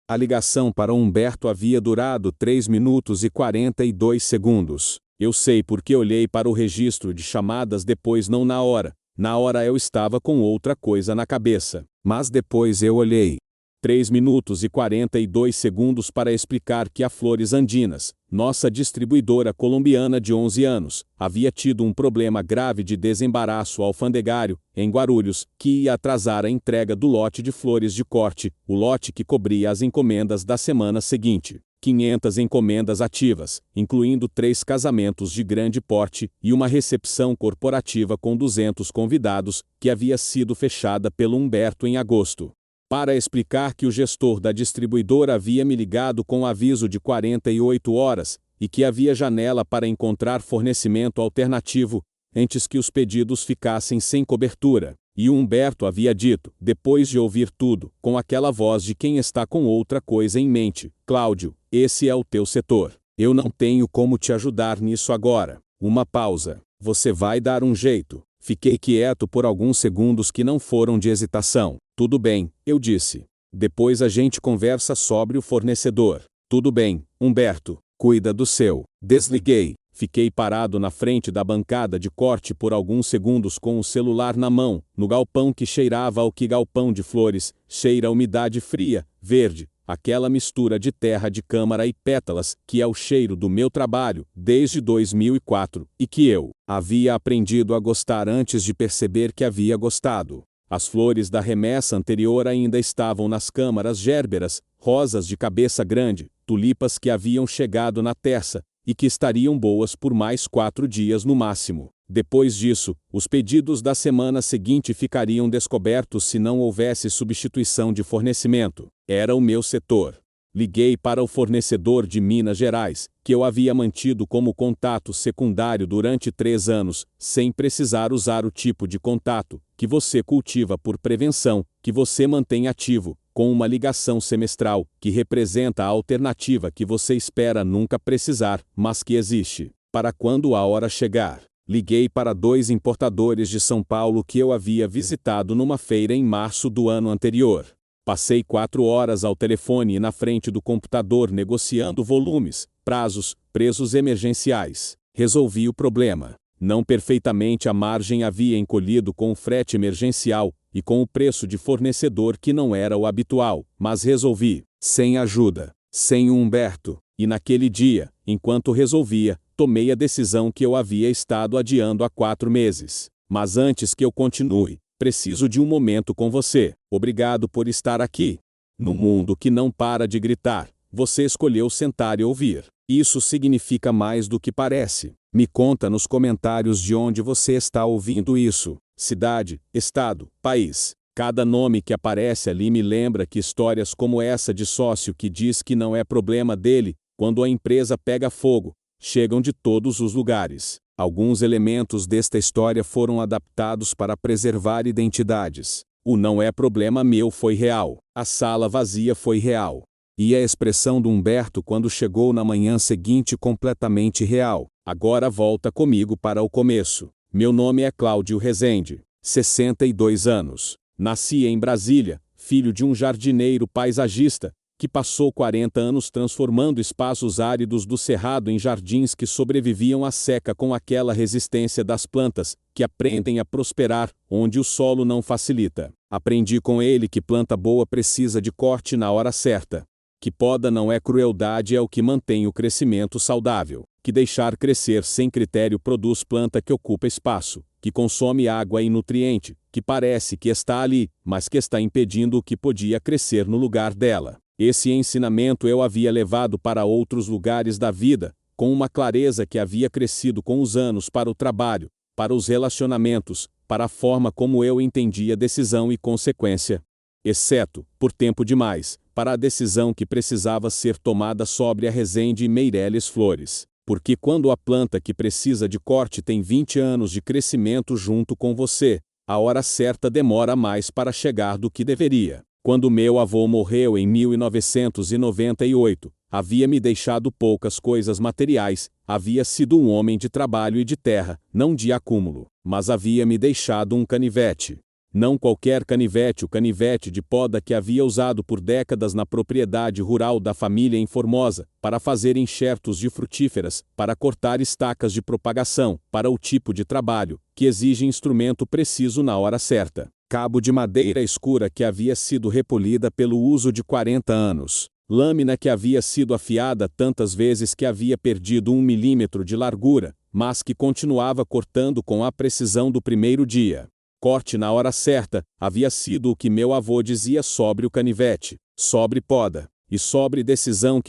A ligação para Humberto havia durado 3 minutos e 42 segundos. Eu sei porque olhei para o registro de chamadas depois, não na hora. Na hora eu estava com outra coisa na cabeça. Mas depois eu olhei. 3 minutos e 42 segundos para explicar que a Flores Andinas, nossa distribuidora colombiana de 11 anos, havia tido um problema grave de desembaraço alfandegário, em Guarulhos, que ia atrasar a entrega do lote de flores de corte, o lote que cobria as encomendas da semana seguinte. 500 encomendas ativas, incluindo 3 casamentos de grande porte e uma recepção corporativa com 200 convidados, que havia sido fechada pelo Humberto em agosto. Para explicar que o gestor da distribuidora havia me ligado com aviso de 48 horas e que havia janela para encontrar fornecimento alternativo antes que os pedidos ficassem sem cobertura. E o Humberto havia dito, depois de ouvir tudo, com aquela voz de quem está com outra coisa em mente: Cláudio, esse é o teu setor. Eu não tenho como te ajudar nisso agora. Uma pausa. Você vai dar um jeito. Fiquei quieto por alguns segundos que não foram de hesitação. Tudo bem, eu disse. Depois a gente conversa sobre o fornecedor. Tudo bem, Humberto, cuida do seu. Desliguei. Fiquei parado na frente da bancada de corte por alguns segundos com o celular na mão, no galpão que cheirava ao que galpão de flores cheira a umidade fria, verde, aquela mistura de terra de câmara e pétalas que é o cheiro do meu trabalho desde 2004 e que eu havia aprendido a gostar antes de perceber que havia gostado. As flores da remessa anterior ainda estavam nas câmaras gérberas, rosas de cabeça grande, tulipas que haviam chegado na terça e que estariam boas por mais 4 dias no máximo. Depois disso, os pedidos da semana seguinte ficariam descobertos se não houvesse substituição de fornecimento. Era o meu setor. Liguei para o fornecedor de Minas Gerais, que eu havia mantido como contato secundário durante 3 anos, sem precisar usar o tipo de contato que você cultiva por prevenção, que você mantém ativo, com uma ligação semestral, que representa a alternativa que você espera nunca precisar, mas que existe, para quando a hora chegar. Liguei para 2 importadores de São Paulo que eu havia visitado numa feira em março do ano anterior. Passei 4 horas ao telefone e na frente do computador negociando volumes, prazos, preços emergenciais. Resolvi o problema. Não perfeitamente, a margem havia encolhido com o frete emergencial e com o preço de fornecedor que não era o habitual, mas resolvi, sem ajuda, sem o Humberto. E naquele dia, enquanto resolvia, tomei a decisão que eu havia estado adiando há 4 meses. Mas antes que eu continue, preciso de um momento com você. Obrigado por estar aqui. No mundo que não para de gritar, você escolheu sentar e ouvir. Isso significa mais do que parece. Me conta nos comentários de onde você está ouvindo isso. Cidade, estado, país. Cada nome que aparece ali me lembra que histórias como essa de sócio que diz que não é problema dele, quando a empresa pega fogo, chegam de todos os lugares. Alguns elementos desta história foram adaptados para preservar identidades. O não é problema meu foi real. A sala vazia foi real. E a expressão do Humberto quando chegou na manhã seguinte completamente real. Agora volta comigo para o começo. Meu nome é Cláudio Rezende, 62 anos. Nasci em Brasília, filho de um jardineiro paisagista, que passou 40 anos transformando espaços áridos do Cerrado em jardins que sobreviviam à seca com aquela resistência das plantas, que aprendem a prosperar, onde o solo não facilita. Aprendi com ele que planta boa precisa de corte na hora certa. Que poda não é crueldade, é o que mantém o crescimento saudável. Que deixar crescer sem critério produz planta que ocupa espaço, que consome água e nutriente, que parece que está ali, mas que está impedindo o que podia crescer no lugar dela. Esse ensinamento eu havia levado para outros lugares da vida, com uma clareza que havia crescido com os anos para o trabalho, para os relacionamentos, para a forma como eu entendia decisão e consequência. Exceto, por tempo demais, para a decisão que precisava ser tomada sobre a Rezende e Meireles Flores. Porque quando a planta que precisa de corte tem 20 anos de crescimento junto com você, a hora certa demora mais para chegar do que deveria. Quando meu avô morreu em 1998, havia me deixado poucas coisas materiais, havia sido um homem de trabalho e de terra, não de acúmulo, mas havia me deixado um canivete. Não qualquer canivete, o canivete de poda que havia usado por décadas na propriedade rural da família em Formosa, para fazer enxertos de frutíferas, para cortar estacas de propagação, para o tipo de trabalho, que exige instrumento preciso na hora certa. Cabo de madeira escura que havia sido repolida pelo uso de 40 anos. Lâmina que havia sido afiada tantas vezes que havia perdido 1 milímetro de largura, mas que continuava cortando com a precisão do primeiro dia. Corte na hora certa, havia sido o que meu avô dizia sobre o canivete, sobre poda. E sobre decisão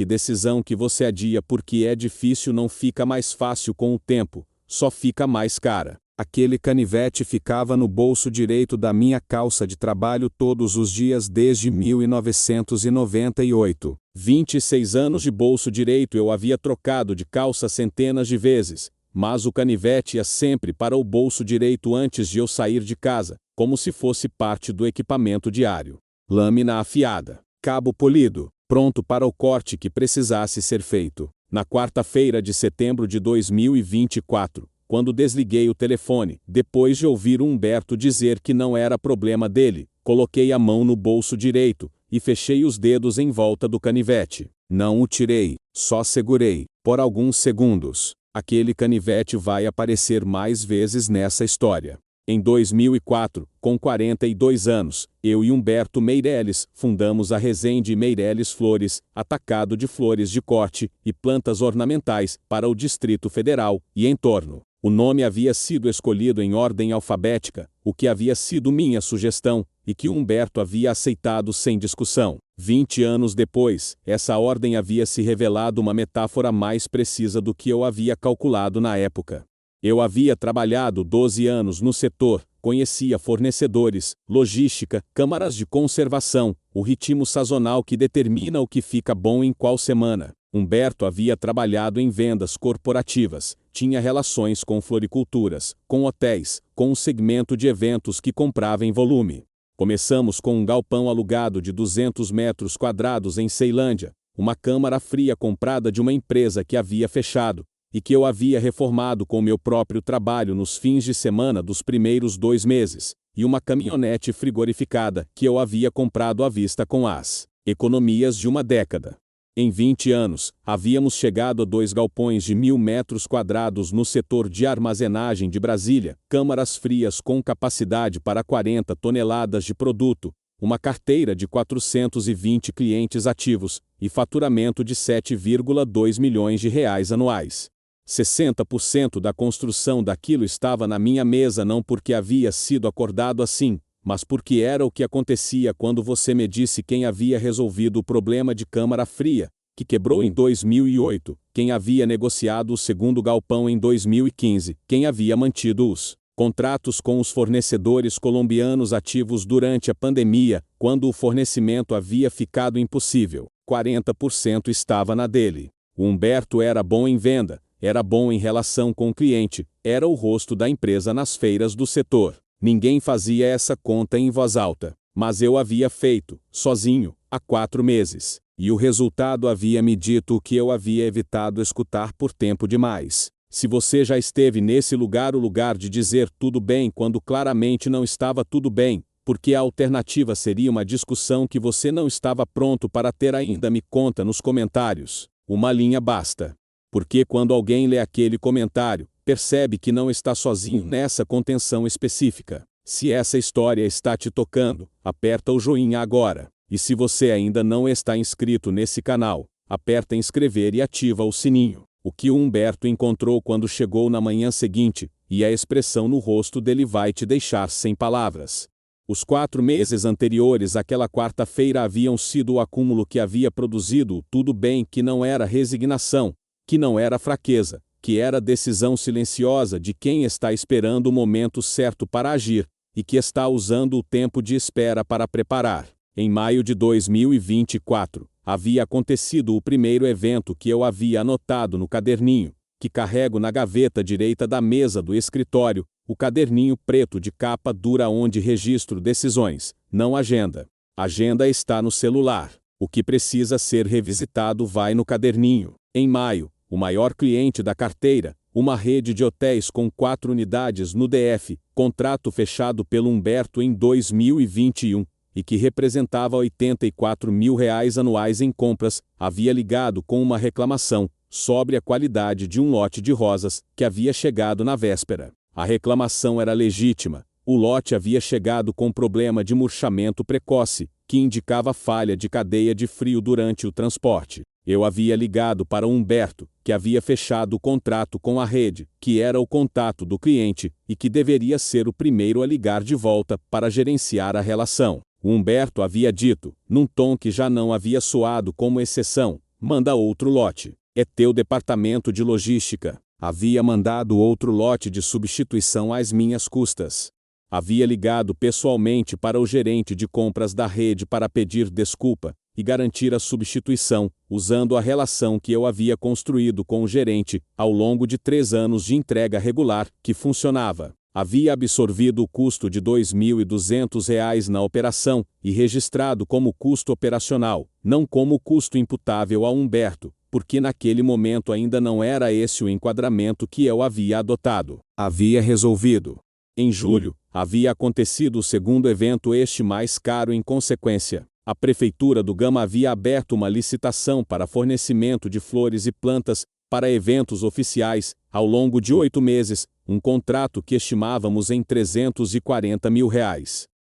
que você adia porque é difícil, não fica mais fácil com o tempo, só fica mais cara. Aquele canivete ficava no bolso direito da minha calça de trabalho todos os dias desde 1998. 26 anos de bolso direito eu havia trocado de calça centenas de vezes, mas o canivete ia sempre para o bolso direito antes de eu sair de casa, como se fosse parte do equipamento diário. Lâmina afiada, cabo polido, pronto para o corte que precisasse ser feito. Na quarta-feira de setembro de 2024, quando desliguei o telefone, depois de ouvir o Humberto dizer que não era problema dele, coloquei a mão no bolso direito e fechei os dedos em volta do canivete. Não o tirei, só segurei, por alguns segundos. Aquele canivete vai aparecer mais vezes nessa história. Em 2004, com 42 anos, eu e Humberto Meirelles fundamos a Rezende Meirelles Flores, atacado de flores de corte e plantas ornamentais para o Distrito Federal e em torno. O nome havia sido escolhido em ordem alfabética, o que havia sido minha sugestão, e que Humberto havia aceitado sem discussão. 20 anos depois, essa ordem havia se revelado uma metáfora mais precisa do que eu havia calculado na época. Eu havia trabalhado 12 anos no setor, conhecia fornecedores, logística, câmaras de conservação, o ritmo sazonal que determina o que fica bom em qual semana. Humberto havia trabalhado em vendas corporativas, tinha relações com floriculturas, com hotéis, com um segmento de eventos que comprava em volume. Começamos com um galpão alugado de 200 metros quadrados em Ceilândia, uma câmara fria comprada de uma empresa que havia fechado, e que eu havia reformado com meu próprio trabalho nos fins de semana dos primeiros 2 meses, e uma caminhonete frigorificada que eu havia comprado à vista com as economias de uma década. Em 20 anos, havíamos chegado a 2 galpões de 1.000 metros quadrados no setor de armazenagem de Brasília, câmaras frias com capacidade para 40 toneladas de produto, uma carteira de 420 clientes ativos e faturamento de 7,2 milhões de reais anuais. 60% da construção daquilo estava na minha mesa não porque havia sido acordado assim, mas porque era o que acontecia quando você me disse quem havia resolvido o problema de câmara fria, que quebrou em 2008, quem havia negociado o segundo galpão em 2015, quem havia mantido os contratos com os fornecedores colombianos ativos durante a pandemia, quando o fornecimento havia ficado impossível. 40% estava na dele. O Humberto era bom em venda, era bom em relação com o cliente, era o rosto da empresa nas feiras do setor. Ninguém fazia essa conta em voz alta, mas eu havia feito, sozinho, há 4 meses. E o resultado havia me dito o que eu havia evitado escutar por tempo demais. Se você já esteve nesse lugar, o lugar de dizer tudo bem quando claramente não estava tudo bem, porque a alternativa seria uma discussão que você não estava pronto para ter ainda, me conta nos comentários. Uma linha basta. Porque quando alguém lê aquele comentário, percebe que não está sozinho nessa contenção específica. Se essa história está te tocando, aperta o joinha agora. E se você ainda não está inscrito nesse canal, aperta inscrever e ativa o sininho. O que o Humberto encontrou quando chegou na manhã seguinte, e a expressão no rosto dele vai te deixar sem palavras. Os 4 meses anteriores àquela quarta-feira haviam sido o acúmulo que havia produzido o tudo bem, que não era resignação, que não era fraqueza, que era decisão silenciosa de quem está esperando o momento certo para agir, e que está usando o tempo de espera para preparar. Em maio de 2024, havia acontecido o primeiro evento que eu havia anotado no caderninho, que carrego na gaveta direita da mesa do escritório, o caderninho preto de capa dura onde registro decisões, não agenda. Agenda está no celular. O que precisa ser revisitado vai no caderninho. Em maio, o maior cliente da carteira, uma rede de hotéis com 4 unidades no DF, contrato fechado pelo Humberto em 2021, e que representava R$ 84 mil anuais em compras, havia ligado com uma reclamação sobre a qualidade de um lote de rosas que havia chegado na véspera. A reclamação era legítima. O lote havia chegado com problema de murchamento precoce, que indicava falha de cadeia de frio durante o transporte. Eu havia ligado para o Humberto, que havia fechado o contrato com a rede, que era o contato do cliente e que deveria ser o primeiro a ligar de volta para gerenciar a relação. O Humberto havia dito, num tom que já não havia soado como exceção: manda outro lote. É teu departamento de logística. Havia mandado outro lote de substituição às minhas custas. Havia ligado pessoalmente para o gerente de compras da rede para pedir desculpa e garantir a substituição, usando a relação que eu havia construído com o gerente ao longo de 3 anos de entrega regular, que funcionava. Havia absorvido o custo de R$ 2.200 na operação e registrado como custo operacional, não como custo imputável a Humberto, porque naquele momento ainda não era esse o enquadramento que eu havia adotado. Havia resolvido. Em julho, havia acontecido o segundo evento, este mais caro em consequência. A Prefeitura do Gama havia aberto uma licitação para fornecimento de flores e plantas para eventos oficiais, ao longo de 8 meses, um contrato que estimávamos em R$ 340 mil.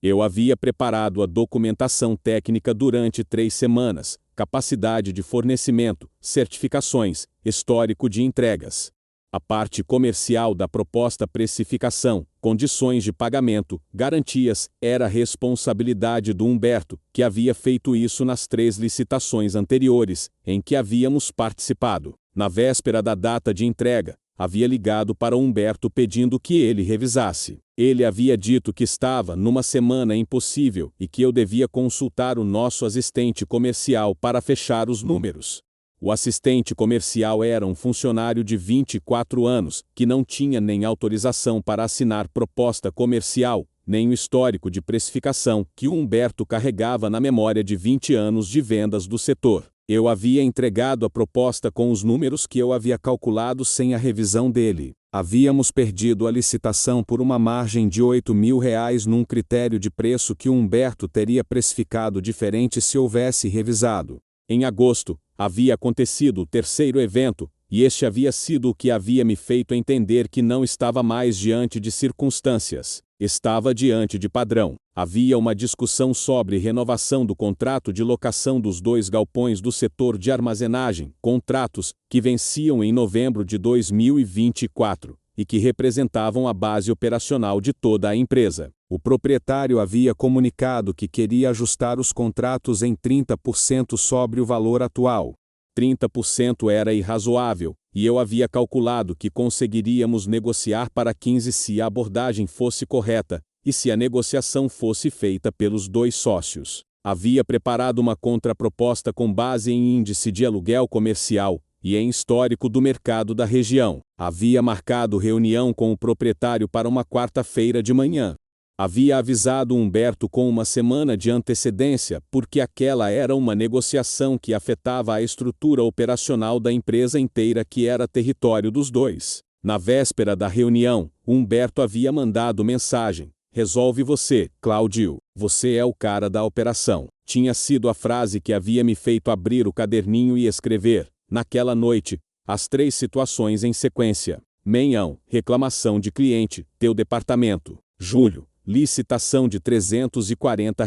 Eu havia preparado a documentação técnica durante 3 semanas, capacidade de fornecimento, certificações, histórico de entregas. A parte comercial da proposta, precificação, condições de pagamento, garantias, era responsabilidade do Humberto, que havia feito isso nas 3 licitações anteriores, em que havíamos participado. Na véspera da data de entrega, havia ligado para o Humberto pedindo que ele revisasse. Ele havia dito que estava numa semana impossível e que eu devia consultar o nosso assistente comercial para fechar os números. O assistente comercial era um funcionário de 24 anos, que não tinha nem autorização para assinar proposta comercial, nem o histórico de precificação que o Humberto carregava na memória de 20 anos de vendas do setor. Eu havia entregado a proposta com os números que eu havia calculado sem a revisão dele. Havíamos perdido a licitação por uma margem de R$ 8 mil num critério de preço que o Humberto teria precificado diferente se houvesse revisado. Em agosto, havia acontecido o terceiro evento, e este havia sido o que havia me feito entender que não estava mais diante de circunstâncias. Estava diante de padrão. Havia uma discussão sobre renovação do contrato de locação dos 2 galpões do setor de armazenagem, contratos que venciam em novembro de 2024 e que representavam a base operacional de toda a empresa. O proprietário havia comunicado que queria ajustar os contratos em 30% sobre o valor atual. 30% era irrazoável, e eu havia calculado que conseguiríamos negociar para 15% se a abordagem fosse correta, e se a negociação fosse feita pelos 2 sócios. Havia preparado uma contraproposta com base em índice de aluguel comercial e em histórico do mercado da região. Havia marcado reunião com o proprietário para uma quarta-feira de manhã. Havia avisado Humberto com uma semana de antecedência, porque aquela era uma negociação que afetava a estrutura operacional da empresa inteira, que era território dos 2. Na véspera da reunião, Humberto havia mandado mensagem: resolve você, Cláudio, você é o cara da operação. Tinha sido a frase que havia me feito abrir o caderninho e escrever, naquela noite, as 3 situações em sequência. Menhão, reclamação de cliente, teu departamento. Julho, licitação de R$ 340.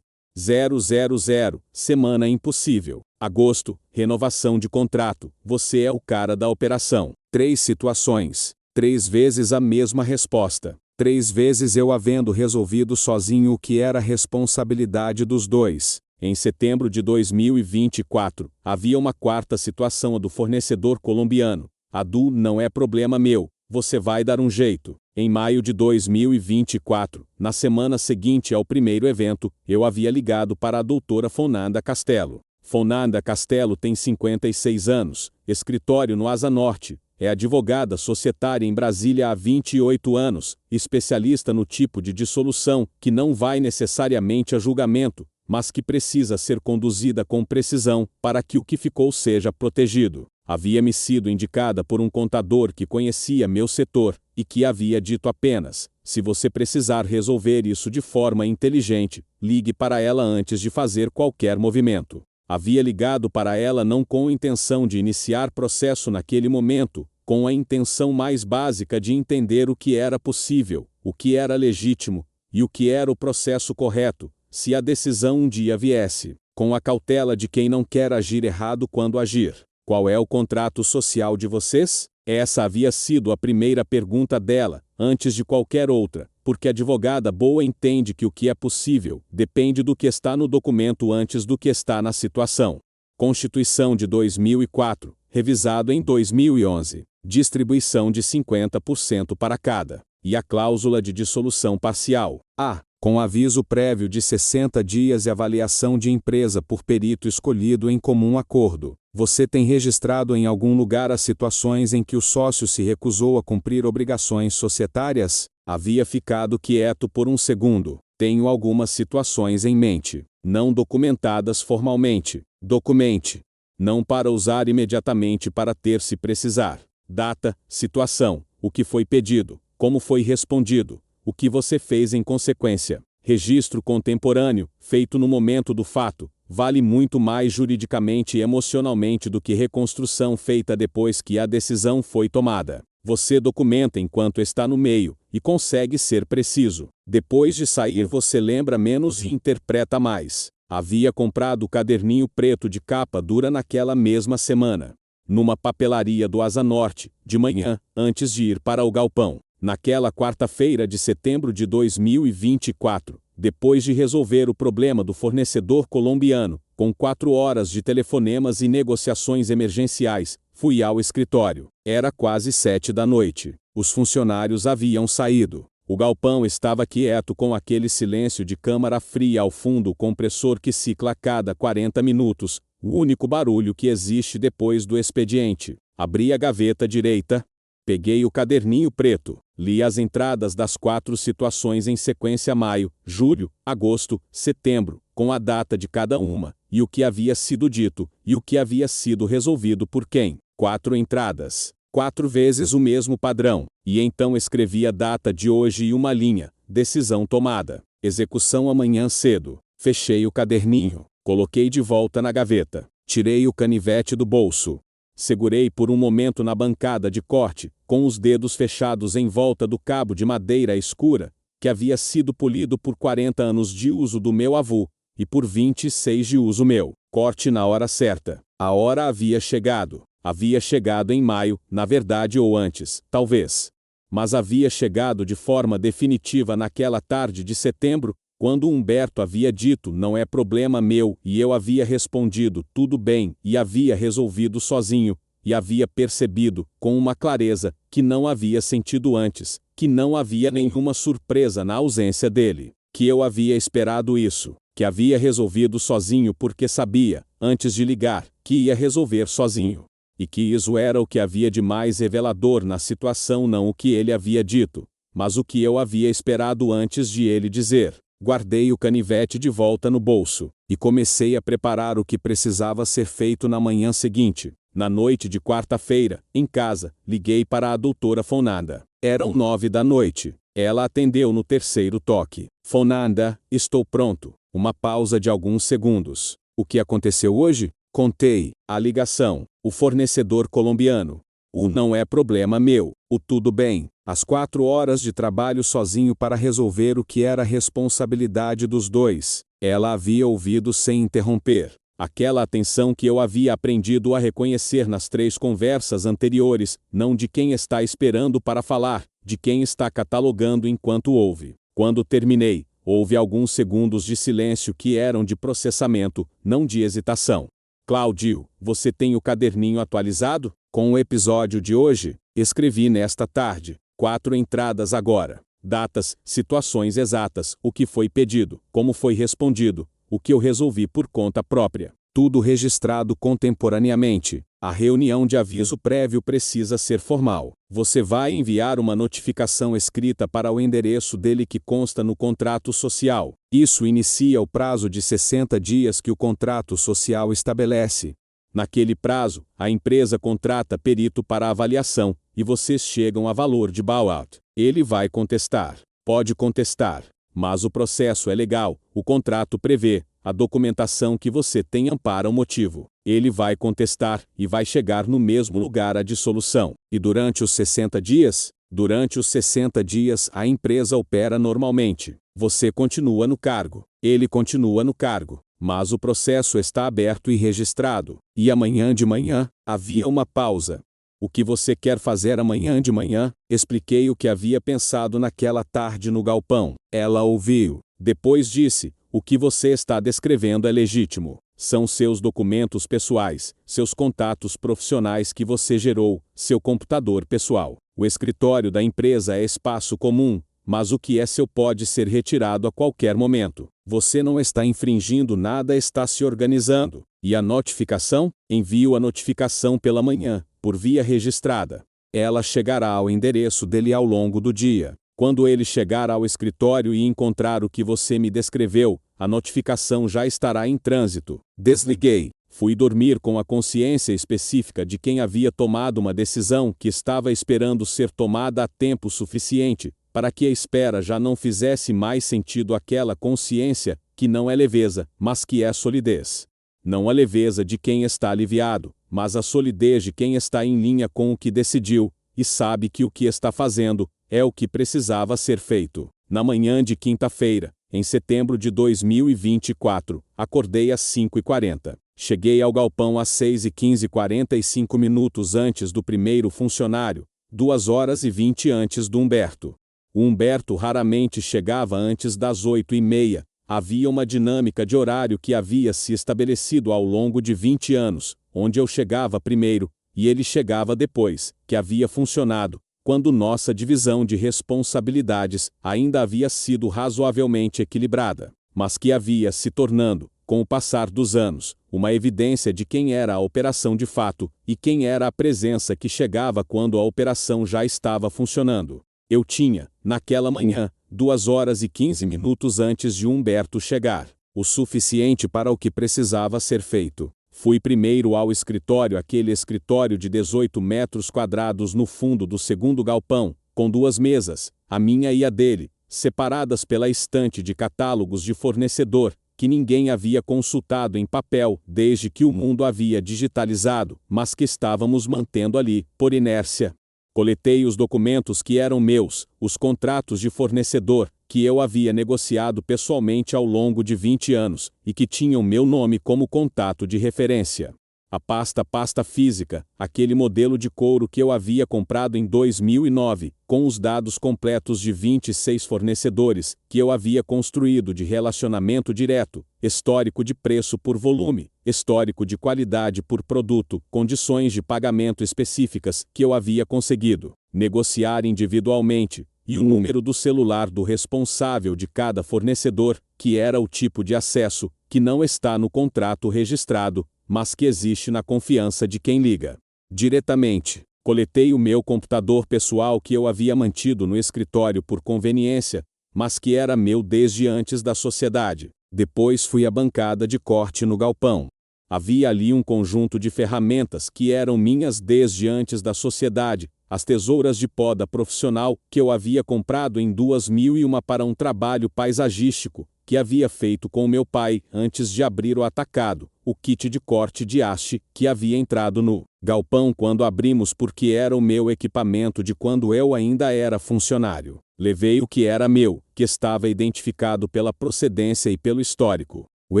000, semana impossível. Agosto, renovação de contrato, você é o cara da operação. 3 situações, 3 vezes a mesma resposta. 3 vezes eu havendo resolvido sozinho o que era responsabilidade dos 2. Em setembro de 2024, havia uma 4ª situação, a do fornecedor colombiano. A do não é problema meu, você vai dar um jeito. Em maio de 2024, na semana seguinte ao primeiro evento, eu havia ligado para a doutora Fernanda Castelo. Fernanda Castelo tem 56 anos, escritório no Asa Norte, é advogada societária em Brasília há 28 anos, especialista no tipo de dissolução que não vai necessariamente a julgamento, mas que precisa ser conduzida com precisão para que o que ficou seja protegido. Havia-me sido indicada por um contador que conhecia meu setor e que havia dito apenas: se você precisar resolver isso de forma inteligente, ligue para ela antes de fazer qualquer movimento. Havia ligado para ela não com a intenção de iniciar processo naquele momento, com a intenção mais básica de entender o que era possível, o que era legítimo e o que era o processo correto, se a decisão um dia viesse, com a cautela de quem não quer agir errado quando agir. Qual é o contrato social de vocês? Essa havia sido a primeira pergunta dela, antes de qualquer outra, porque a advogada boa entende que o que é possível depende do que está no documento antes do que está na situação. Constituição de 2004, revisado em 2011. Distribuição de 50% para cada. E a cláusula de dissolução parcial. A. Com aviso prévio de 60 dias e avaliação de empresa por perito escolhido em comum acordo. Você tem registrado em algum lugar as situações em que o sócio se recusou a cumprir obrigações societárias? Havia ficado quieto por um segundo. Tenho algumas situações em mente, não documentadas formalmente. Documente. Não para usar imediatamente para ter se precisar. Data, situação, o que foi pedido, como foi respondido, o que você fez em consequência. Registro contemporâneo, feito no momento do fato, vale muito mais juridicamente e emocionalmente do que reconstrução feita depois que a decisão foi tomada. Você documenta enquanto está no meio, e consegue ser preciso. Depois de sair você lembra menos e interpreta mais. Havia comprado o caderninho preto de capa dura naquela mesma semana, numa papelaria do Asa Norte, de manhã, antes de ir para o galpão. Naquela quarta-feira de setembro de 2024, depois de resolver o problema do fornecedor colombiano, com 4 horas de telefonemas e negociações emergenciais, fui ao escritório. Era quase 7 da noite. Os funcionários haviam saído. O galpão estava quieto com aquele silêncio de câmara fria ao fundo, o compressor que cicla a cada 40 minutos, o único barulho que existe depois do expediente. Abri a gaveta direita, peguei o caderninho preto, li as entradas das 4 situações em sequência: maio, julho, agosto, setembro, com a data de cada uma, e o que havia sido dito, e o que havia sido resolvido por quem. 4 entradas. 4 vezes o mesmo padrão, e então escrevi a data de hoje e uma linha: decisão tomada, execução amanhã cedo. Fechei o caderninho, coloquei de volta na gaveta, tirei o canivete do bolso. Segurei por um momento na bancada de corte, com os dedos fechados em volta do cabo de madeira escura, que havia sido polido por 40 anos de uso do meu avô, e por 26 de uso meu. Corte na hora certa. A hora havia chegado. Havia chegado em maio, na verdade, ou antes, talvez. Mas havia chegado de forma definitiva naquela tarde de setembro, quando Humberto havia dito: não é problema meu, e eu havia respondido: tudo bem, e havia resolvido sozinho, e havia percebido, com uma clareza, que não havia sentido antes, que não havia nenhuma surpresa na ausência dele, que eu havia esperado isso, que havia resolvido sozinho porque sabia, antes de ligar, que ia resolver sozinho. E que isso era o que havia de mais revelador na situação, não o que ele havia dito, mas o que eu havia esperado antes de ele dizer. Guardei o canivete de volta no bolso, e comecei a preparar o que precisava ser feito na manhã seguinte. Na noite de quarta-feira, em casa, liguei para a doutora Fonanda. Eram 9 da noite. Ela atendeu no terceiro toque. Fonanda, estou pronto. Uma pausa de alguns segundos. O que aconteceu hoje? Contei. A ligação. O fornecedor colombiano. O não é problema meu. O tudo bem. As 4 horas de trabalho sozinho para resolver o que era responsabilidade dos dois. Ela havia ouvido sem interromper. Aquela atenção que eu havia aprendido a reconhecer nas 3 conversas anteriores, não de quem está esperando para falar, de quem está catalogando enquanto ouve. Quando terminei, houve alguns segundos de silêncio que eram de processamento, não de hesitação. Cláudio, você tem o caderninho atualizado? Com o episódio de hoje, escrevi nesta tarde. 4 entradas agora. Datas, situações exatas, o que foi pedido, como foi respondido, o que eu resolvi por conta própria. Tudo registrado contemporaneamente. A reunião de aviso prévio precisa ser formal. Você vai enviar uma notificação escrita para o endereço dele que consta no contrato social. Isso inicia o prazo de 60 dias que o contrato social estabelece. Naquele prazo, a empresa contrata perito para avaliação, e vocês chegam a valor de bailout. Ele vai contestar. Pode contestar. Mas o processo é legal, o contrato prevê, a documentação que você tem ampara o motivo. Ele vai contestar e vai chegar no mesmo lugar a dissolução. E durante os 60 dias? Durante os 60 dias a empresa opera normalmente. Você continua no cargo. Ele continua no cargo. Mas o processo está aberto e registrado. E amanhã de manhã, havia uma pausa. O que você quer fazer amanhã de manhã? Expliquei o que havia pensado naquela tarde no galpão. Ela ouviu. Depois disse: o que você está descrevendo é legítimo. São seus documentos pessoais, seus contatos profissionais que você gerou, seu computador pessoal. O escritório da empresa é espaço comum, mas o que é seu pode ser retirado a qualquer momento. Você não está infringindo nada, está se organizando. E a notificação? Envio a notificação pela manhã, por via registrada. Ela chegará ao endereço dele ao longo do dia. Quando ele chegar ao escritório e encontrar o que você me descreveu, a notificação já estará em trânsito. Desliguei. Fui dormir com a consciência específica de quem havia tomado uma decisão que estava esperando ser tomada a tempo suficiente, para que a espera já não fizesse mais sentido. Aquela consciência, que não é leveza, mas que é solidez. Não a leveza de quem está aliviado, mas a solidez de quem está em linha com o que decidiu, e sabe que o que está fazendo é o que precisava ser feito. Na manhã de quinta-feira, em setembro de 2024, acordei às 5h40. Cheguei ao galpão às 6h15, 45 minutos antes do primeiro funcionário, 2h20 antes do Humberto. O Humberto raramente chegava antes das 8h30. Havia uma dinâmica de horário que havia se estabelecido ao longo de 20 anos, onde eu chegava primeiro, e ele chegava depois, que havia funcionado, quando nossa divisão de responsabilidades ainda havia sido razoavelmente equilibrada, mas que havia se tornando, com o passar dos anos, uma evidência de quem era a operação de fato, e quem era a presença que chegava quando a operação já estava funcionando. Eu tinha, naquela manhã, 2h15 antes de Humberto chegar, o suficiente para o que precisava ser feito. Fui primeiro ao escritório, aquele escritório de 18 metros quadrados no fundo do segundo galpão, com 2 mesas, a minha e a dele, separadas pela estante de catálogos de fornecedor, que ninguém havia consultado em papel desde que o mundo havia digitalizado, mas que estávamos mantendo ali, por inércia. Coletei os documentos que eram meus, os contratos de fornecedor, que eu havia negociado pessoalmente ao longo de 20 anos, e que tinham meu nome como contato de referência. A pasta física, aquele modelo de couro que eu havia comprado em 2009, com os dados completos de 26 fornecedores, que eu havia construído de relacionamento direto, histórico de preço por volume, histórico de qualidade por produto, condições de pagamento específicas que eu havia conseguido negociar individualmente, e o número do celular do responsável de cada fornecedor, que era o tipo de acesso, que não está no contrato registrado, mas que existe na confiança de quem liga diretamente. Coletei o meu computador pessoal que eu havia mantido no escritório por conveniência, mas que era meu desde antes da sociedade. Depois fui à bancada de corte no galpão. Havia ali um conjunto de ferramentas que eram minhas desde antes da sociedade, as tesouras de poda profissional que eu havia comprado em 2001 para um trabalho paisagístico que havia feito com meu pai antes de abrir o atacado, o kit de corte de haste que havia entrado no galpão quando abrimos porque era o meu equipamento de quando eu ainda era funcionário. Levei o que era meu, que estava identificado pela procedência e pelo histórico. O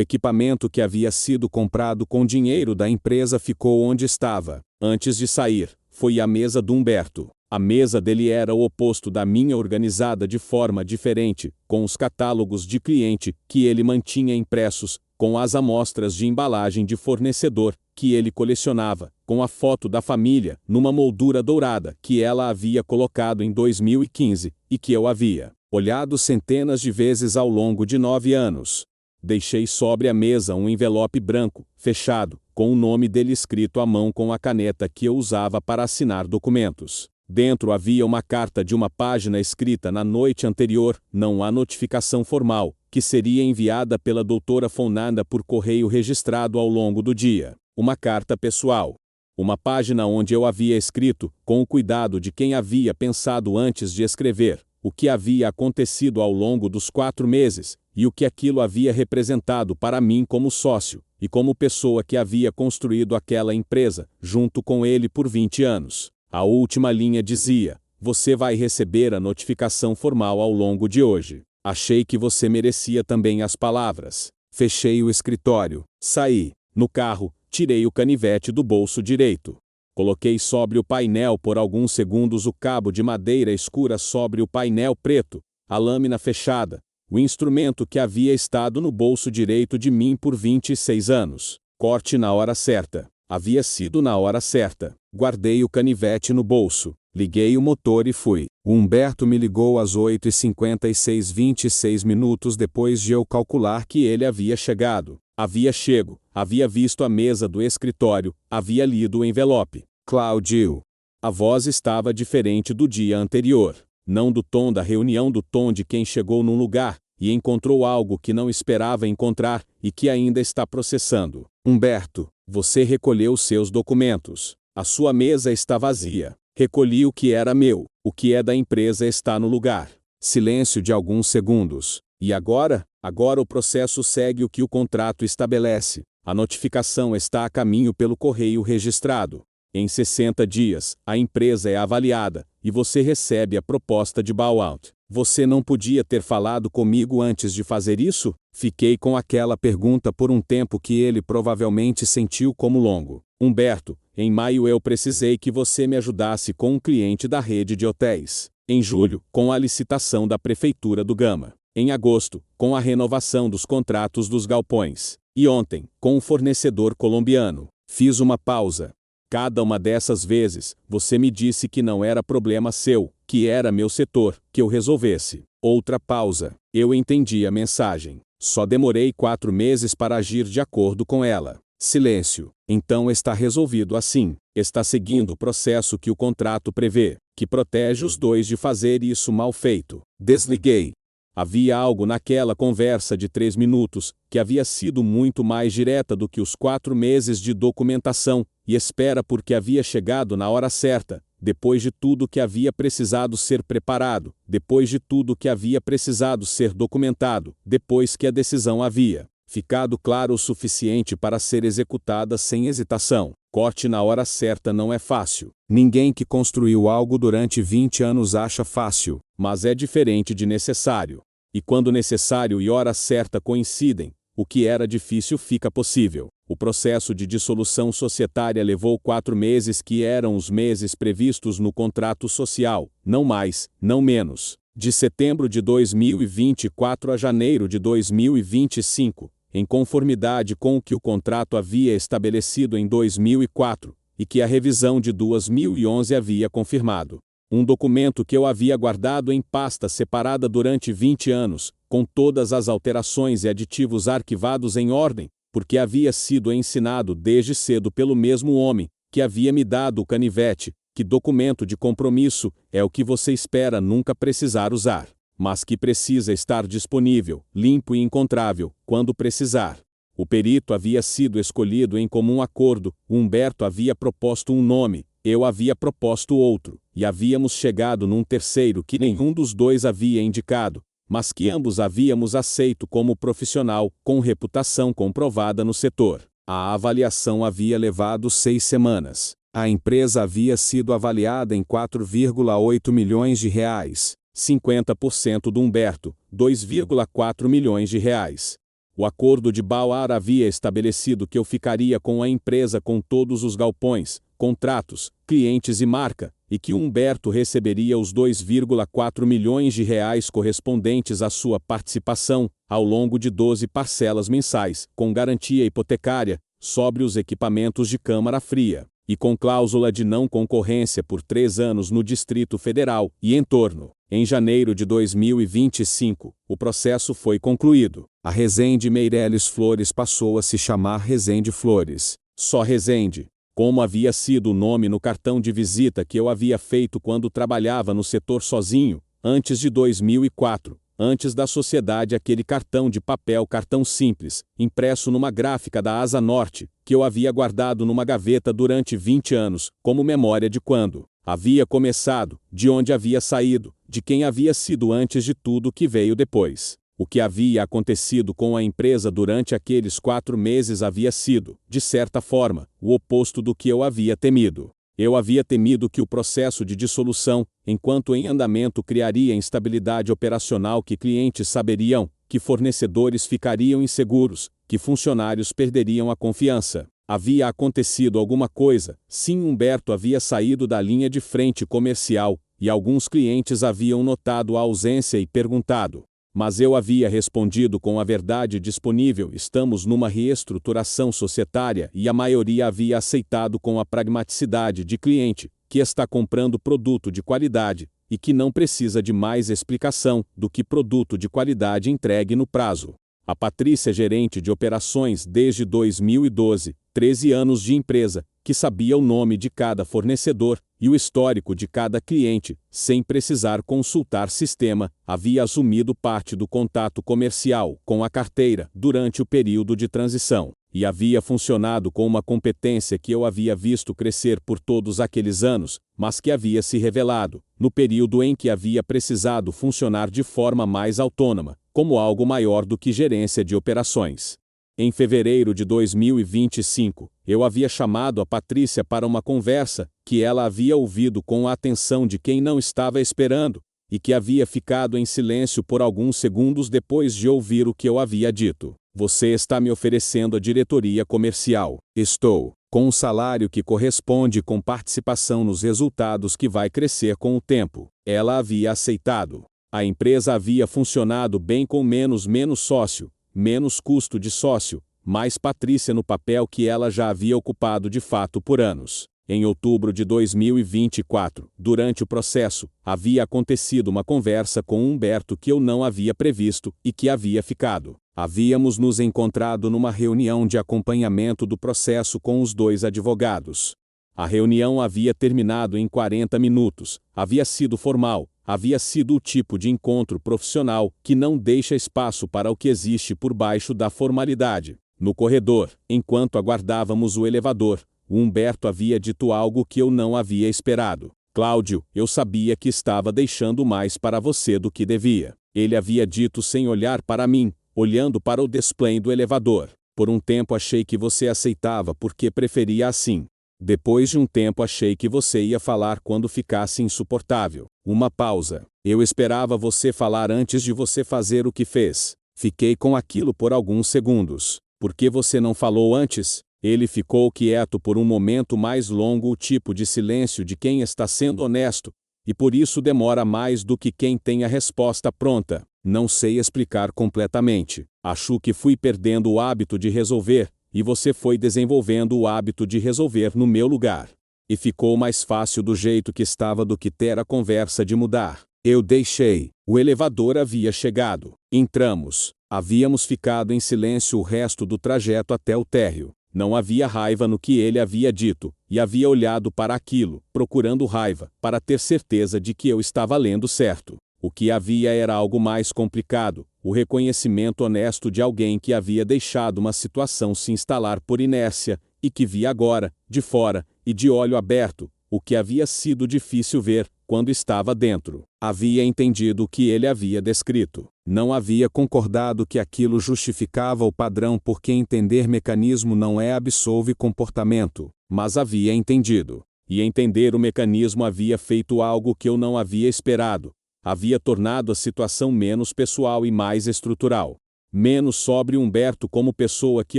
equipamento que havia sido comprado com dinheiro da empresa ficou onde estava. Antes de sair, foi à mesa do Humberto. A mesa dele era o oposto da minha, organizada de forma diferente, com os catálogos de cliente que ele mantinha impressos, com as amostras de embalagem de fornecedor que ele colecionava, com a foto da família numa moldura dourada que ela havia colocado em 2015 e que eu havia olhado centenas de vezes ao longo de 9 anos. Deixei sobre a mesa um envelope branco, fechado, com o nome dele escrito à mão com a caneta que eu usava para assinar documentos. Dentro havia uma carta de uma página escrita na noite anterior, não há notificação formal, que seria enviada pela doutora Fonanda por correio registrado ao longo do dia. Uma carta pessoal. Uma página onde eu havia escrito, com o cuidado de quem havia pensado antes de escrever, o que havia acontecido ao longo dos 4 meses, e o que aquilo havia representado para mim como sócio, e como pessoa que havia construído aquela empresa, junto com ele por 20 anos. A última linha dizia: você vai receber a notificação formal ao longo de hoje. Achei que você merecia também as palavras. Fechei o escritório. Saí. No carro, tirei o canivete do bolso direito. Coloquei sobre o painel por alguns segundos o cabo de madeira escura sobre o painel preto, a lâmina fechada, o instrumento que havia estado no bolso direito de mim por 26 anos. Corte na hora certa. Havia sido na hora certa. Guardei o canivete no bolso. Liguei o motor e fui. O Humberto me ligou às 8h56, 26 minutos depois de eu calcular que ele havia chegado. Havia chego, havia visto a mesa do escritório, havia lido o envelope. Cláudio. A voz estava diferente do dia anterior. Não do tom da reunião, do tom de quem chegou num lugar e encontrou algo que não esperava encontrar e que ainda está processando. Humberto, você recolheu seus documentos. A sua mesa está vazia. Recolhi o que era meu. O que é da empresa está no lugar. Silêncio de alguns segundos. E agora? Agora o processo segue o que o contrato estabelece. A notificação está a caminho pelo correio registrado. Em 60 dias, a empresa é avaliada, e você recebe a proposta de buyout. Você não podia ter falado comigo antes de fazer isso? Fiquei com aquela pergunta por um tempo que ele provavelmente sentiu como longo. Humberto, em maio eu precisei que você me ajudasse com um cliente da rede de hotéis. Em julho, com a licitação da Prefeitura do Gama. Em agosto, com a renovação dos contratos dos galpões. E ontem, com um fornecedor colombiano. Fiz uma pausa. Cada uma dessas vezes, você me disse que não era problema seu, que era meu setor, que eu resolvesse. Outra pausa. Eu entendi a mensagem. Só demorei 4 meses para agir de acordo com ela. Silêncio. Então está resolvido assim. Está seguindo o processo que o contrato prevê, que protege os dois de fazer isso mal feito. Desliguei. Havia algo naquela conversa de 3 minutos, que havia sido muito mais direta do que os 4 meses de documentação e espera porque havia chegado na hora certa, depois de tudo que havia precisado ser preparado, depois de tudo que havia precisado ser documentado, depois que a decisão havia ficado clara o suficiente para ser executada sem hesitação. Corte na hora certa não é fácil. Ninguém que construiu algo durante 20 anos acha fácil, mas é diferente de necessário. E quando necessário e hora certa coincidem, o que era difícil fica possível. O processo de dissolução societária levou 4 meses, que eram os meses previstos no contrato social, não mais, não menos. De setembro de 2024 a janeiro de 2025. Em conformidade com o que o contrato havia estabelecido em 2004, e que a revisão de 2011 havia confirmado. Um documento que eu havia guardado em pasta separada durante 20 anos, com todas as alterações e aditivos arquivados em ordem, porque havia sido ensinado desde cedo pelo mesmo homem, que havia me dado o canivete, que documento de compromisso é o que você espera nunca precisar usar, mas que precisa estar disponível, limpo e encontrável, quando precisar. O perito havia sido escolhido em comum acordo, Humberto havia proposto um nome, eu havia proposto outro, e havíamos chegado num terceiro que nenhum dos dois havia indicado, mas que ambos havíamos aceito como profissional, com reputação comprovada no setor. A avaliação havia levado 6 semanas. A empresa havia sido avaliada em 4,8 milhões de reais. 50% do Humberto, 2,4 milhões de reais. O acordo de Bauer havia estabelecido que eu ficaria com a empresa com todos os galpões, contratos, clientes e marca, e que Humberto receberia os 2,4 milhões de reais correspondentes à sua participação, ao longo de 12 parcelas mensais, com garantia hipotecária, sobre os equipamentos de câmara fria, e com cláusula de não concorrência por 3 anos no Distrito Federal e entorno. Em janeiro de 2025, o processo foi concluído. A Rezende Meireles Flores passou a se chamar Rezende Flores. Só Rezende, como havia sido o nome no cartão de visita que eu havia feito quando trabalhava no setor sozinho, antes de 2004, antes da sociedade aquele cartão de papel, cartão simples, impresso numa gráfica da Asa Norte, que eu havia guardado numa gaveta durante 20 anos, como memória de quando havia começado, de onde havia saído, de quem havia sido antes de tudo que veio depois. O que havia acontecido com a empresa durante aqueles 4 meses havia sido, de certa forma, o oposto do que eu havia temido. Eu havia temido que o processo de dissolução, enquanto em andamento, criaria instabilidade operacional, que clientes saberiam, que fornecedores ficariam inseguros, que funcionários perderiam a confiança. Havia acontecido alguma coisa, sim, Humberto havia saído da linha de frente comercial, e alguns clientes haviam notado a ausência e perguntado. Mas eu havia respondido com a verdade disponível: estamos numa reestruturação societária, e a maioria havia aceitado com a pragmaticidade de cliente, que está comprando produto de qualidade, e que não precisa de mais explicação do que produto de qualidade entregue no prazo. A Patrícia, gerente de operações desde 2012, 13 anos de empresa, que sabia o nome de cada fornecedor e o histórico de cada cliente, sem precisar consultar sistema, havia assumido parte do contato comercial com a carteira durante o período de transição, e havia funcionado com uma competência que eu havia visto crescer por todos aqueles anos, mas que havia se revelado, no período em que havia precisado funcionar de forma mais autônoma, como algo maior do que gerência de operações. Em fevereiro de 2025, eu havia chamado a Patrícia para uma conversa, que ela havia ouvido com a atenção de quem não estava esperando, e que havia ficado em silêncio por alguns segundos depois de ouvir o que eu havia dito. Você está me oferecendo a diretoria comercial. Estou, com um salário que corresponde com participação nos resultados que vai crescer com o tempo. Ela havia aceitado. A empresa havia funcionado bem com menos sócio, menos custo de sócio, mais Patrícia no papel que ela já havia ocupado de fato por anos. Em outubro de 2024, durante o processo, havia acontecido uma conversa com Humberto que eu não havia previsto e que havia ficado. Havíamos nos encontrado numa reunião de acompanhamento do processo com os 2 advogados. A reunião havia terminado em 40 minutos, havia sido formal, havia sido o tipo de encontro profissional que não deixa espaço para o que existe por baixo da formalidade. No corredor, enquanto aguardávamos o elevador, o Humberto havia dito algo que eu não havia esperado. Cláudio, eu sabia que estava deixando mais para você do que devia. Ele havia dito sem olhar para mim, olhando para o display do elevador. Por um tempo achei que você aceitava porque preferia assim. Depois de um tempo achei que você ia falar quando ficasse insuportável. Uma pausa. Eu esperava você falar antes de você fazer o que fez. Fiquei com aquilo por alguns segundos. Por que você não falou antes? Ele ficou quieto por um momento mais longo, o tipo de silêncio de quem está sendo honesto, e por isso demora mais do que quem tem a resposta pronta. Não sei explicar completamente. Acho que fui perdendo o hábito de resolver, e você foi desenvolvendo o hábito de resolver no meu lugar. E ficou mais fácil do jeito que estava do que ter a conversa de mudar. Eu deixei. O elevador havia chegado. Entramos. Havíamos ficado em silêncio o resto do trajeto até o térreo. Não havia raiva no que ele havia dito, e havia olhado para aquilo, procurando raiva, para ter certeza de que eu estava lendo certo. O que havia era algo mais complicado, o reconhecimento honesto de alguém que havia deixado uma situação se instalar por inércia, e que via agora, de fora, e de olho aberto, o que havia sido difícil ver, quando estava dentro. Havia entendido o que ele havia descrito. Não havia concordado que aquilo justificava o padrão, porque entender mecanismo não é absolve comportamento, mas havia entendido. E entender o mecanismo havia feito algo que eu não havia esperado. Havia tornado a situação menos pessoal e mais estrutural. Menos sobre Humberto como pessoa que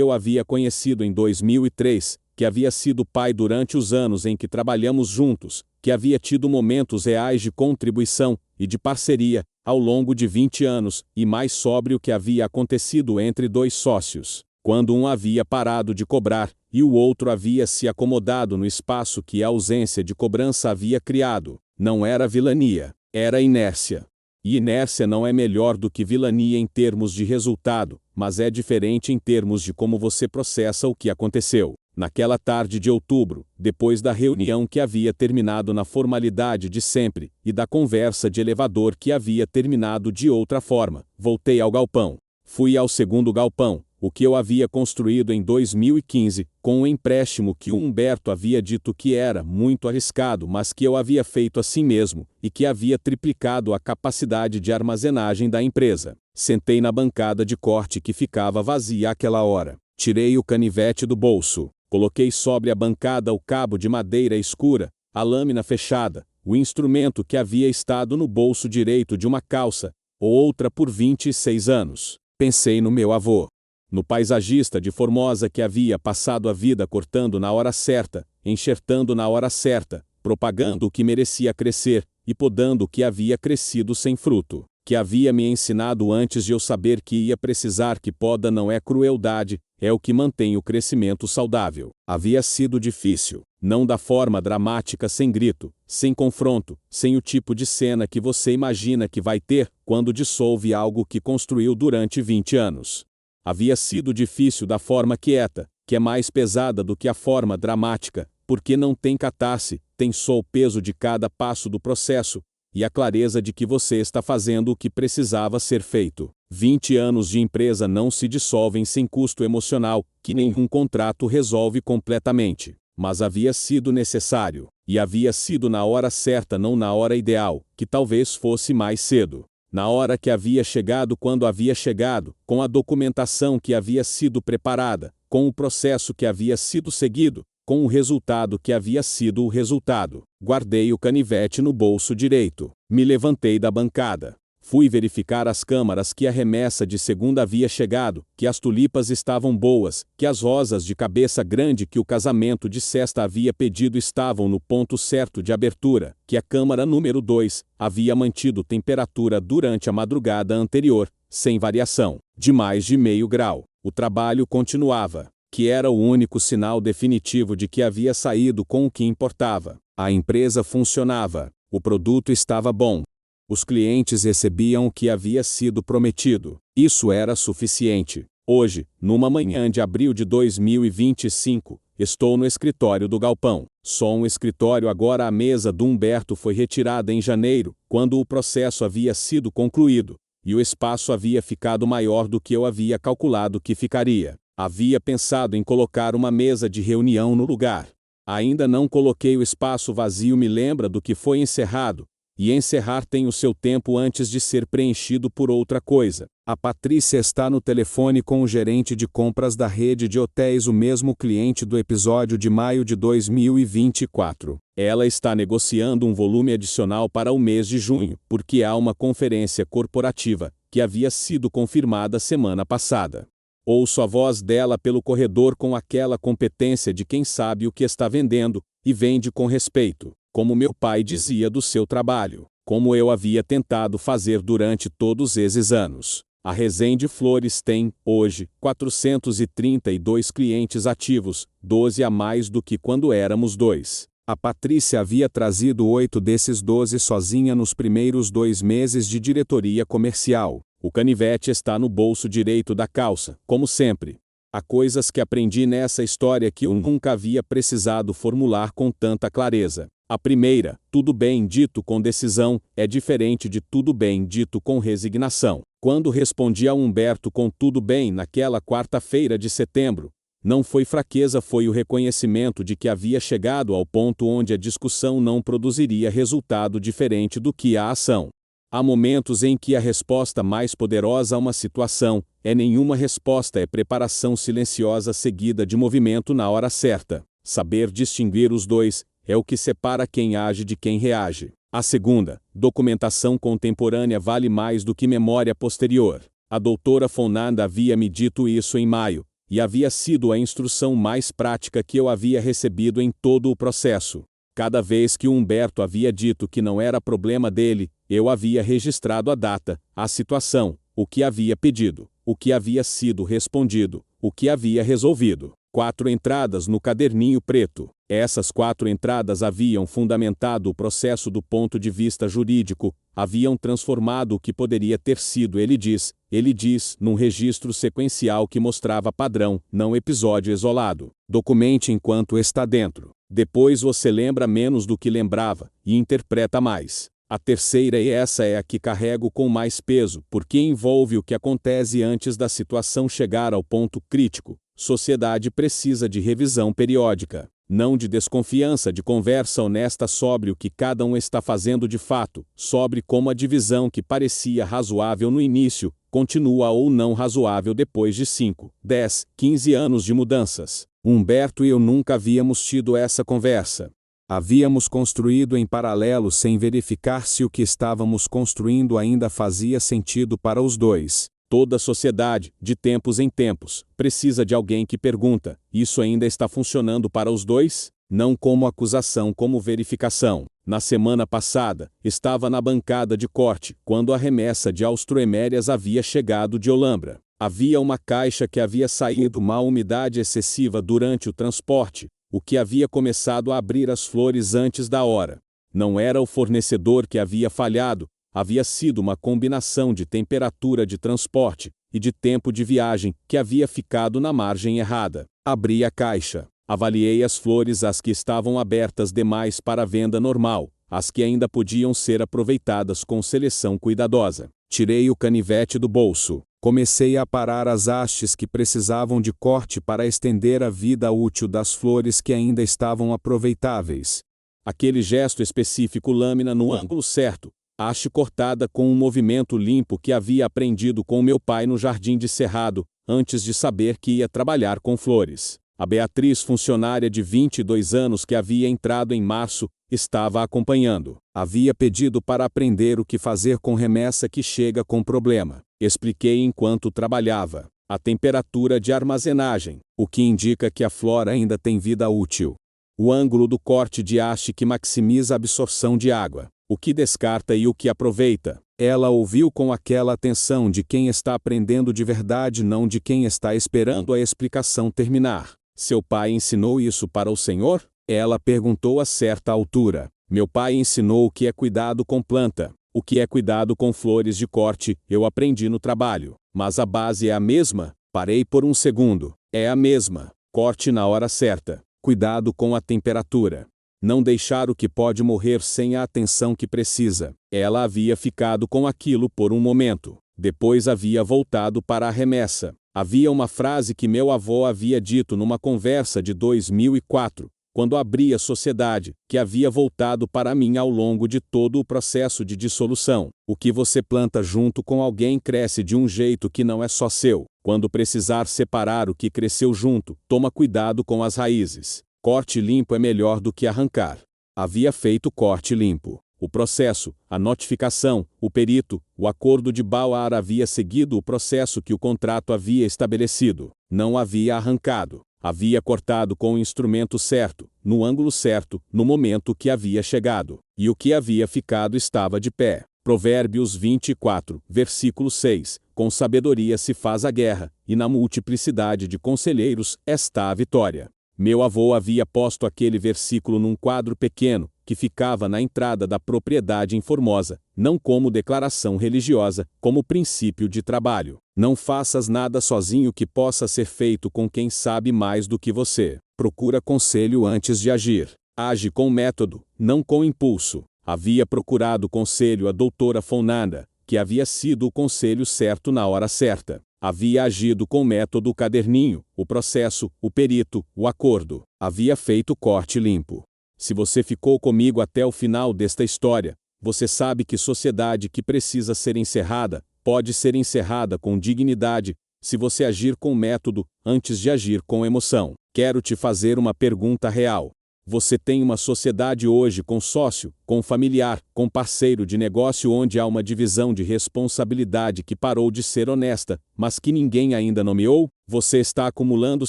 eu havia conhecido em 2003, que havia sido pai durante os anos em que trabalhamos juntos, que havia tido momentos reais de contribuição e de parceria, ao longo de 20 anos, e mais sobre o que havia acontecido entre 2 sócios, quando um havia parado de cobrar, e o outro havia se acomodado no espaço que a ausência de cobrança havia criado. Não era vilania, era inércia. E inércia não é melhor do que vilania em termos de resultado, mas é diferente em termos de como você processa o que aconteceu. Naquela tarde de outubro, depois da reunião que havia terminado na formalidade de sempre, e da conversa de elevador que havia terminado de outra forma, voltei ao galpão. Fui ao segundo galpão, o que eu havia construído em 2015, com um empréstimo que o Humberto havia dito que era muito arriscado, mas que eu havia feito assim mesmo, e que havia triplicado a capacidade de armazenagem da empresa. Sentei na bancada de corte que ficava vazia àquela hora. Tirei o canivete do bolso. Coloquei sobre a bancada o cabo de madeira escura, a lâmina fechada, o instrumento que havia estado no bolso direito de uma calça, ou outra por 26 anos. Pensei no meu avô, no paisagista de Formosa que havia passado a vida cortando na hora certa, enxertando na hora certa, propagando o que merecia crescer, e podando o que havia crescido sem fruto, que havia me ensinado antes de eu saber que ia precisar que poda não é crueldade, é o que mantém o crescimento saudável. Havia sido difícil, não da forma dramática sem grito, sem confronto, sem o tipo de cena que você imagina que vai ter quando dissolve algo que construiu durante 20 anos. Havia sido difícil da forma quieta, que é mais pesada do que a forma dramática, porque não tem catarse, tem só o peso de cada passo do processo, e a clareza de que você está fazendo o que precisava ser feito. 20 anos de empresa não se dissolvem sem custo emocional, que nenhum contrato resolve completamente. Mas havia sido necessário, e havia sido na hora certa, não na hora ideal, que talvez fosse mais cedo. Na hora que havia chegado, quando havia chegado, com a documentação que havia sido preparada, com o processo que havia sido seguido, com o resultado que havia sido o resultado. Guardei o canivete no bolso direito. Me levantei da bancada. Fui verificar as câmaras que a remessa de segunda havia chegado, que as tulipas estavam boas, que as rosas de cabeça grande que o casamento de cesta havia pedido estavam no ponto certo de abertura, que a câmara número 2 havia mantido temperatura durante a madrugada anterior, sem variação, de mais de meio grau. O trabalho continuava, que era o único sinal definitivo de que havia saído com o que importava. A empresa funcionava, o produto estava bom. Os clientes recebiam o que havia sido prometido. Isso era suficiente. Hoje, numa manhã de abril de 2025, estou no escritório do galpão. Só um escritório agora. A mesa do Humberto foi retirada em janeiro, quando o processo havia sido concluído, e o espaço havia ficado maior do que eu havia calculado que ficaria. Havia pensado em colocar uma mesa de reunião no lugar. Ainda não coloquei o espaço vazio. Me lembra do que foi encerrado. E encerrar tem o seu tempo antes de ser preenchido por outra coisa. A Patrícia está no telefone com o gerente de compras da rede de hotéis, o mesmo cliente do episódio de maio de 2024. Ela está negociando um volume adicional para o mês de junho, porque há uma conferência corporativa, que havia sido confirmada semana passada. Ouço a voz dela pelo corredor com aquela competência de quem sabe o que está vendendo, e vende com respeito. Como meu pai dizia do seu trabalho, como eu havia tentado fazer durante todos esses anos. A Resende Flores tem, hoje, 432 clientes ativos, 12 a mais do que quando éramos 2. A Patrícia havia trazido 8 desses 12 sozinha nos primeiros 2 meses de diretoria comercial. O canivete está no bolso direito da calça, como sempre. Há coisas que aprendi nessa história que eu nunca havia precisado formular com tanta clareza. A primeira, tudo bem dito com decisão, é diferente de tudo bem dito com resignação. Quando respondi a Humberto com tudo bem naquela quarta-feira de setembro, não foi fraqueza, foi o reconhecimento de que havia chegado ao ponto onde a discussão não produziria resultado diferente do que a ação. Há momentos em que a resposta mais poderosa a uma situação é nenhuma resposta, é preparação silenciosa seguida de movimento na hora certa. Saber distinguir os dois é o que separa quem age de quem reage. A segunda, documentação contemporânea vale mais do que memória posterior. A doutora Fonanda havia me dito isso em maio, e havia sido a instrução mais prática que eu havia recebido em todo o processo. Cada vez que o Humberto havia dito que não era problema dele, eu havia registrado a data, a situação, o que havia pedido, o que havia sido respondido, o que havia resolvido. 4 entradas no caderninho preto. Essas 4 entradas haviam fundamentado o processo do ponto de vista jurídico, haviam transformado o que poderia ter sido ele diz, num registro sequencial que mostrava padrão, não episódio isolado. Documente enquanto está dentro. Depois você lembra menos do que lembrava, e interpreta mais. A terceira, e essa é a que carrego com mais peso, porque envolve o que acontece antes da situação chegar ao ponto crítico. Sociedade precisa de revisão periódica, não de desconfiança, de conversa honesta sobre o que cada um está fazendo de fato, sobre como a divisão que parecia razoável no início, continua ou não razoável depois de 5, 10, 15 anos de mudanças. Humberto e eu nunca havíamos tido essa conversa. Havíamos construído em paralelo sem verificar se o que estávamos construindo ainda fazia sentido para os dois. Toda sociedade, de tempos em tempos, precisa de alguém que pergunta: isso ainda está funcionando para os dois? Não como acusação, como verificação. Na semana passada, estava na bancada de corte, quando a remessa de Austroemérias havia chegado de Olambra. Havia uma caixa que havia saído uma umidade excessiva durante o transporte, o que havia começado a abrir as flores antes da hora. Não era o fornecedor que havia falhado, havia sido uma combinação de temperatura de transporte e de tempo de viagem que havia ficado na margem errada. Abri a caixa, avaliei as flores, as que estavam abertas demais para venda normal, as que ainda podiam ser aproveitadas com seleção cuidadosa. Tirei o canivete do bolso. Comecei a aparar as hastes que precisavam de corte para estender a vida útil das flores que ainda estavam aproveitáveis. Aquele gesto específico, lâmina no ângulo certo, haste cortada com um movimento limpo que havia aprendido com meu pai no jardim de Cerrado, antes de saber que ia trabalhar com flores. A Beatriz, funcionária de 22 anos que havia entrado em março, estava acompanhando. Havia pedido para aprender o que fazer com remessa que chega com problema. Expliquei enquanto trabalhava. A temperatura de armazenagem, o que indica que a flor ainda tem vida útil. O ângulo do corte de haste que maximiza a absorção de água. O que descarta e o que aproveita. Ela ouviu com aquela atenção de quem está aprendendo de verdade, não de quem está esperando a explicação terminar. Seu pai ensinou isso para o senhor? Ela perguntou a certa altura. Meu pai ensinou o que é cuidado com planta, o que é cuidado com flores de corte, eu aprendi no trabalho. Mas a base é a mesma? Parei por um segundo. É a mesma. Corte na hora certa. Cuidado com a temperatura. Não deixar o que pode morrer sem a atenção que precisa. Ela havia ficado com aquilo por um momento. Depois havia voltado para a remessa. Havia uma frase que meu avô havia dito numa conversa de 2004, quando abri a sociedade, que havia voltado para mim ao longo de todo o processo de dissolução. O que você planta junto com alguém cresce de um jeito que não é só seu. Quando precisar separar o que cresceu junto, toma cuidado com as raízes. Corte limpo é melhor do que arrancar. Havia feito corte limpo. O processo, a notificação, o perito, o acordo de Bauer havia seguido o processo que o contrato havia estabelecido. Não havia arrancado. Havia cortado com o instrumento certo, no ângulo certo, no momento que havia chegado. E o que havia ficado estava de pé. Provérbios 24, versículo 6. Com sabedoria se faz a guerra, e na multiplicidade de conselheiros está a vitória. Meu avô havia posto aquele versículo num quadro pequeno, que ficava na entrada da propriedade em Formosa, não como declaração religiosa, como princípio de trabalho. Não faças nada sozinho que possa ser feito com quem sabe mais do que você. Procura conselho antes de agir. Age com método, não com impulso. Havia procurado conselho a doutora Fonanda, que havia sido o conselho certo na hora certa. Havia agido com método o caderninho, o processo, o perito, o acordo. Havia feito corte limpo. Se você ficou comigo até o final desta história, você sabe que sociedade que precisa ser encerrada, pode ser encerrada com dignidade, se você agir com método, antes de agir com emoção. Quero te fazer uma pergunta real. Você tem uma sociedade hoje com sócio, com familiar, com parceiro de negócio onde há uma divisão de responsabilidade que parou de ser honesta, mas que ninguém ainda nomeou? Você está acumulando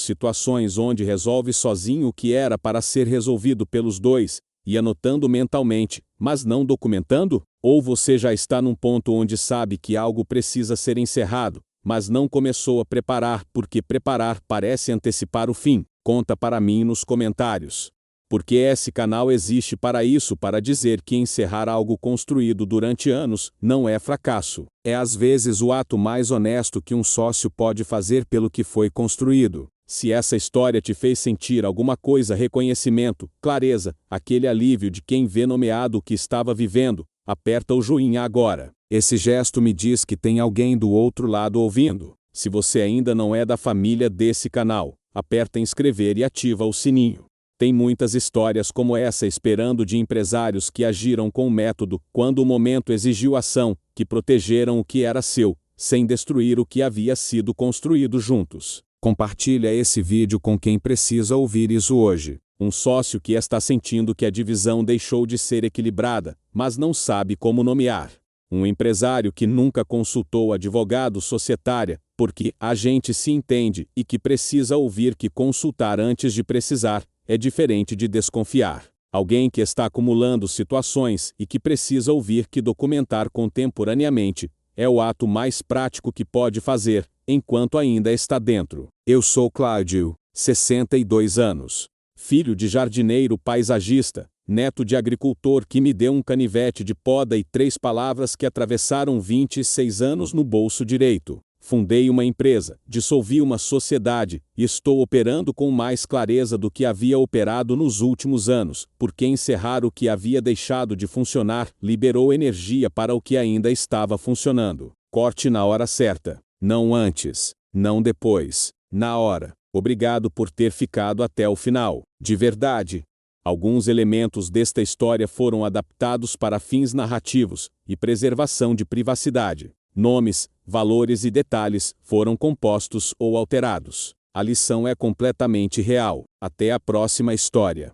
situações onde resolve sozinho o que era para ser resolvido pelos dois, e anotando mentalmente, mas não documentando? Ou você já está num ponto onde sabe que algo precisa ser encerrado, mas não começou a preparar porque preparar parece antecipar o fim? Conta para mim nos comentários. Porque esse canal existe para isso, para dizer que encerrar algo construído durante anos não é fracasso. É às vezes o ato mais honesto que um sócio pode fazer pelo que foi construído. Se essa história te fez sentir alguma coisa, reconhecimento, clareza, aquele alívio de quem vê nomeado o que estava vivendo, aperta o joinha agora. Esse gesto me diz que tem alguém do outro lado ouvindo. Se você ainda não é da família desse canal, aperta em inscrever e ativa o sininho. Tem muitas histórias como essa esperando de empresários que agiram com método quando o momento exigiu ação, que protegeram o que era seu, sem destruir o que havia sido construído juntos. Compartilha esse vídeo com quem precisa ouvir isso hoje. Um sócio que está sentindo que a divisão deixou de ser equilibrada, mas não sabe como nomear. Um empresário que nunca consultou advogado societária, porque a gente se entende e que precisa ouvir que consultar antes de precisar é diferente de desconfiar. Alguém que está acumulando situações e que precisa ouvir que documentar contemporaneamente é o ato mais prático que pode fazer, enquanto ainda está dentro. Eu sou Cláudio, 62 anos. Filho de jardineiro paisagista, neto de agricultor que me deu um canivete de poda e 3 palavras que atravessaram 26 anos no bolso direito. Fundei uma empresa, dissolvi uma sociedade e estou operando com mais clareza do que havia operado nos últimos anos, porque encerrar o que havia deixado de funcionar liberou energia para o que ainda estava funcionando. Corte na hora certa, não antes, não depois, na hora. Obrigado por ter ficado até o final. De verdade. Alguns elementos desta história foram adaptados para fins narrativos e preservação de privacidade. Nomes, valores e detalhes foram compostos ou alterados. A lição é completamente real. Até a próxima história.